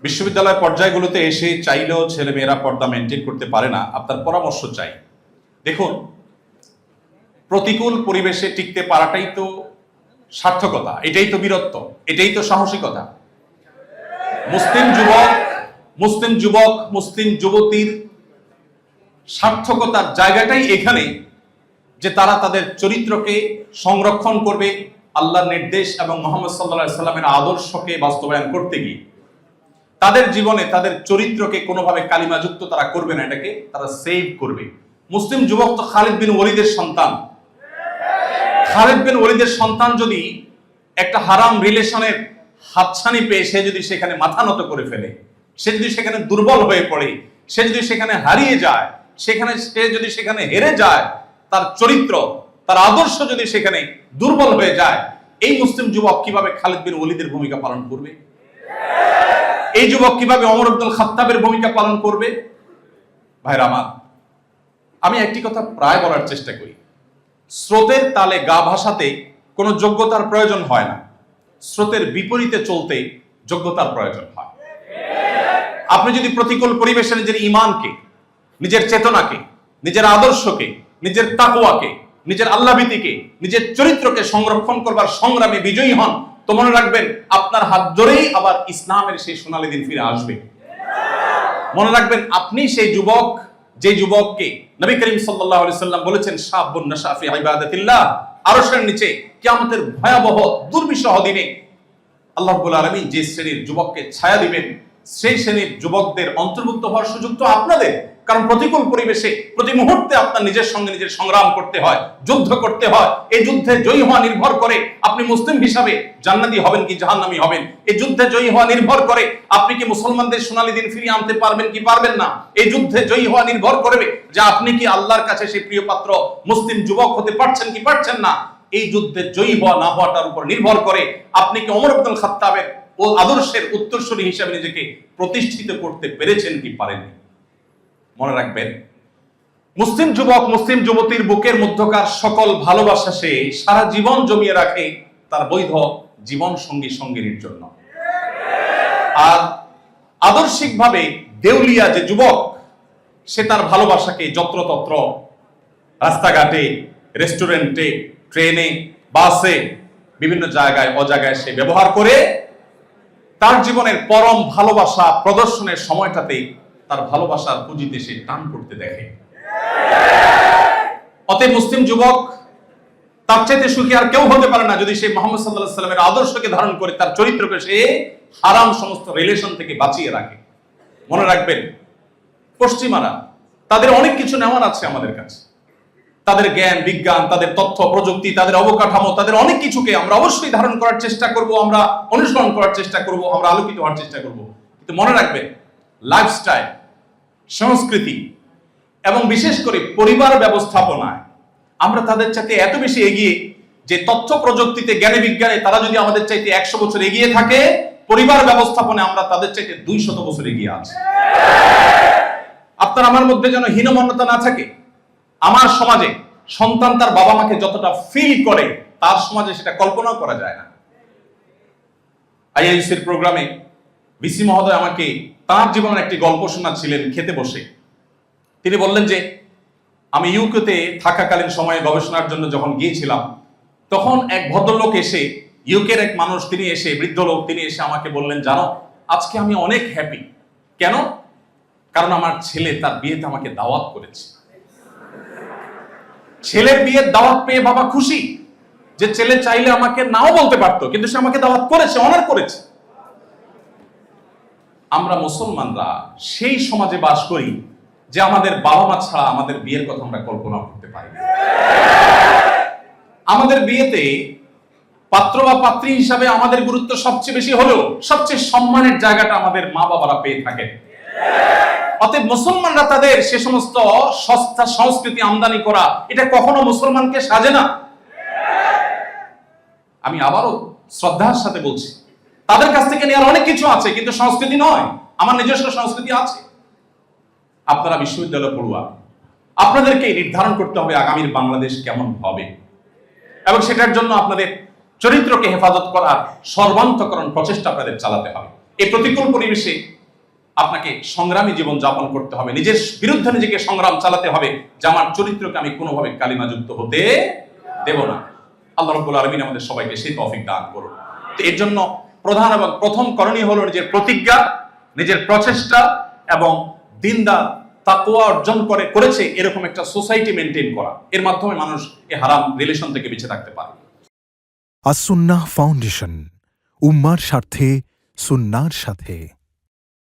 বিশ্ববিদ্যালয় পর্যায়গুলোতে এসে চাইলেও ছেলেমেয়েরা পর্দা মেনটেন করতে পারে না, আপনার পরামর্শ চাই। দেখুন, প্রতিকূল পরিবেশে টিকতে পারাটাই তো সার্থকতা, এটাই তো বীরত্ব, এটাই তো সাহসিকতা। মুসলিম যুবক মুসলিম যুবতীর সার্থকতার জায়গাটাই এখানে যে তারা তাদের চরিত্রকে সংরক্ষণ করবে আল্লাহর নির্দেশ এবং মুহাম্মদ সাল্লাল্লাহু আলাইহি সাল্লামের আদর্শকে বাস্তবায়ন করতে গিয়ে। তাদের জীবনে তাদের চরিত্রকে কোনোভাবে কালিমাযুক্ত তারা করবে না, এটাকে তারা সেভ করবে। মুসলিম যুবক তো খালিদ বিন ওয়ালিদের সন্তান। খালিদ বিন ওয়ালিদের সন্তান যদি একটা হারাম রিলেশনের হাতছানি পেয়ে সে যদি সেখানে মাথা নত করে ফেলে, সে যদি সেখানে দুর্বল হয়ে পড়ে, সে যদি সেখানে হারিয়ে যায়, সে যদি সেখানে হেরে যায়, তার চরিত্র তার আদর্শ যদি সেখানে দুর্বল হয়ে যায়, এই মুসলিম যুবক কিভাবে খালিদ বিন ওয়ালিদের ভূমিকা পালন করবে? এই যুবক কিভাবে ওমর ইবনুল খাত্তাবের ভূমিকা পালন করবে? ভাইরা আমার, আমি একটি কথা প্রায় বলার চেষ্টা করি, স্রোতের তালে গা ভাসাতে কোনো যোগ্যতার প্রয়োজন হয় না, স্রোতের বিপরীতে চলতে যোগ্যতার প্রয়োজন হয়। আপনি যদি প্রতিকূল পরিবেশে নিজের ঈমানকে, নিজের চেতনাকে, নিজের আদর্শকে, নিজের তাকওয়াকে, নিজের আল্লাহভীতিকে, নিজের চরিত্রকে সংরক্ষণ করবার সংগ্রামে বিজয়ী হন, তো মনে রাখবেন আপনার হাত ধরেই আবার ইসলামের সেই সোনালী দিন ফিরে আসবে। মনে রাখবেন আপনি সেই যুবক, যে যুবককে নবী করিম সাল্লাল্লাহু আলাইহি সাল্লাম বলেছেন শাবুন নাশা ফি ইবাদাতিল্লাহ, আরশের নিচে কিয়ামতের ভয়াবহ দুর্বিষহ দিনে আল্লাহ রাব্বুল আলামিন যে শ্রেণীর যুবককে ছায়া দিবেন, সেই শ্রেণীর যুবকদের অন্তর্ভুক্ত হওয়ার সুযোগ তো আপনাদের। কারণ প্রতিকূল পরিবেশে প্রতি মুহূর্তে আপনার নিজের সঙ্গে নিজের সংগ্রাম করতে হয়, যুদ্ধ করতে হয়। এই যুদ্ধে জয়ী হওয়া নির্ভর করে আপনি মুসলিম হিসাবে জান্নাতি হবেন কি জাহান্নামী হবেন। এই যুদ্ধে জয়ী হওয়া নির্ভর করে আপনি কি মুসলমানদের সোনালী দিন ফিরিয়ে আনতে পারবেন কি পারবেন না। এই যুদ্ধে জয়ী হওয়া নির্ভর করবে যে আপনি কি আল্লাহর কাছে সেই প্রিয় পাত্র মুসলিম যুবক হতে পারছেন কি পারছেন না। এই যুদ্ধে জয়ী হওয়া না হওয়াটার উপর নির্ভর করে আপনি কি ওমর ইবনুল খাত্তাবের ও আদর্শের উত্তরসূরি হিসেবে নিজেকে প্রতিষ্ঠিত করতে পেরেছেন কি পারেননি। মনে রাখবেন, মুসলিম যুবক মুসলিম যুবতীর বুকের মধ্যকার সকল ভালোবাসা সে সারা জীবন জমিয়ে রাখে তার বৈধ জীবন সঙ্গী সঙ্গিনীর জন্য। আর আদর্শিকভাবে দেউলিয়া যে যুবক, সে তার ভালোবাসাকে যত্রতত্র রাস্তাঘাটে, রেস্টুরেন্টে, ট্রেনে, বাসে, বিভিন্ন জায়গায় অজায়গায় সে ব্যবহার করে তার জীবনের পরম ভালোবাসা প্রদর্শনের সময়টাতে তার ভালোবাসার পুঁজিতে সে টান করতে দেখে। অতএব মুসলিম যুবক তার চাইতে সুখী আর কেউ হতে পারে না যদি সে মুহাম্মদ সাল্লাল্লাহু আলাইহি সাল্লামের আদর্শকে ধারণ করে তার চরিত্রকে সে হারাম সমস্ত রিলেশন থেকে বাঁচিয়ে রাখে। মনে রাখবেন, পশ্চিমারা তাদের অনেক কিছু নেওয়ার আছে আমাদের কাছে, তাদের জ্ঞান বিজ্ঞান, তাদের তথ্য প্রযুক্তি, তাদের অবকাঠামো, তাদের অনেক কিছুকে আমরা অবশ্যই ধারণ করার চেষ্টা করব, আমরা অনুসরণ করার চেষ্টা করব, আমরা আলোকিত হওয়ার চেষ্টা করব। কিন্তু মনে রাখবেন, লাইফস্টাইল, সংস্কৃতি এবং বিশেষ করে পরিবার ব্যবস্থাপনায় আমরা তাদের চাইতে এত বেশি এগিয়ে যে তথ্য প্রযুক্তিতে, জ্ঞানে বিজ্ঞানে তারা যদি আমাদের চাইতে 100 বছর এগিয়ে থাকে, পরিবার ব্যবস্থাপনায় আমরা তাদের চাইতে 200 বছর এগিয়ে আছি। আপনার আমার মধ্যে যেন হীনমন্যতা না থাকে। আমার সমাজে সন্তান তার বাবা মাকে যতটা ফিল করে, তার সমাজে সেটা কল্পনাও করা যায় না। আইআইসির প্রোগ্রামে ভিসি মহোদয় আমাকে তার জীবনের একটি গল্প শোনাচ্ছিলেন খেতে বসে। তিনি বললেন যে আমি ইউকেতে থাকাকালীন সময়ে গবেষণার জন্য যখন গিয়েছিলাম, তখন এক ভদ্রলোক এসে, ইউকের এক মানুষ, তিনি এসে, বৃদ্ধ লোক, তিনি এসে আমাকে বললেন, জানো আজকে আমি অনেক হ্যাপি। কেন? কারণ আমার ছেলে তার বিয়েতে আমাকে দাওয়াত করেছে। ছেলের বিয়ের দাওয়াত পেয়ে বাবা খুশি, যে ছেলে চাইলে আমাকে নাও বলতে পারতো, কিন্তু সে আমাকে দাওয়াত করেছে, অনার করেছে। আমরা মুসলমানরা সেই সমাজে বাস করি যে আমাদের বাবা মা ছাড়া আমাদের বিয়ের কথা আমরা কল্পনা করতে পারি না। আমাদের বিয়েতে পাত্র বা পাত্রী হিসাবে আমাদের গুরুত্ব সবচেয়ে বেশি হলেও সবচেয়ে সম্মানের জায়গাটা আমাদের মা বাবারা পেয়ে থাকে। অতএব মুসলমানরা তাদের সে সমস্ত সস্তা সংস্কৃতি আমদানি করা, এটা কখনো মুসলমানকে সাজে না। আমি আবারও শ্রদ্ধার সাথে বলছি, তাদের কাছ থেকে নেওয়ার অনেক কিছু আছে, কিন্তু সংস্কৃতি নয়। আমার নিজস্ব সংস্কৃতি আছে। আপনারা বিশ্ববিদ্যালয় পড়ুয়া, আপনাদেরকে নির্ধারণ করতে হবে আগামীর বাংলাদেশ কেমন হবে, এবং সেটার জন্য আপনাদের চরিত্রকে হেফাজত করার সর্বান্তকরণ প্রচেষ্টা আপনাদের চালাতে হবে। এই প্রতিকূল পরিবেশে আপনাকে সংগ্রামী জীবন যাপন করতে হবে, নিজের বিরুদ্ধে নিজেকে সংগ্রাম চালাতে হবে যে আমার চরিত্রকে আমি কোনোভাবে কালিমাযুক্ত হতে দেব না। আল্লাহ রাব্বুল আলামিন আমাদের সবাইকে সেই তৌফিক দান করুন। তো এর জন্য প্রধান এবং প্রথম করণীয় হলো নিজের প্রতিজ্ঞা, নিজের প্রচেষ্টা এবং দিনদার তাকওয়া অর্জন করেছে এরকম একটা সোসাইটি মেনটেন করা। এর মাধ্যমে মানুষ এই হারাম রিলেশন থেকে বেঁচে থাকতে পারে। আস-সুন্নাহ ফাউন্ডেশন, উম্মার স্বার্থে সুন্নাহর সাথে।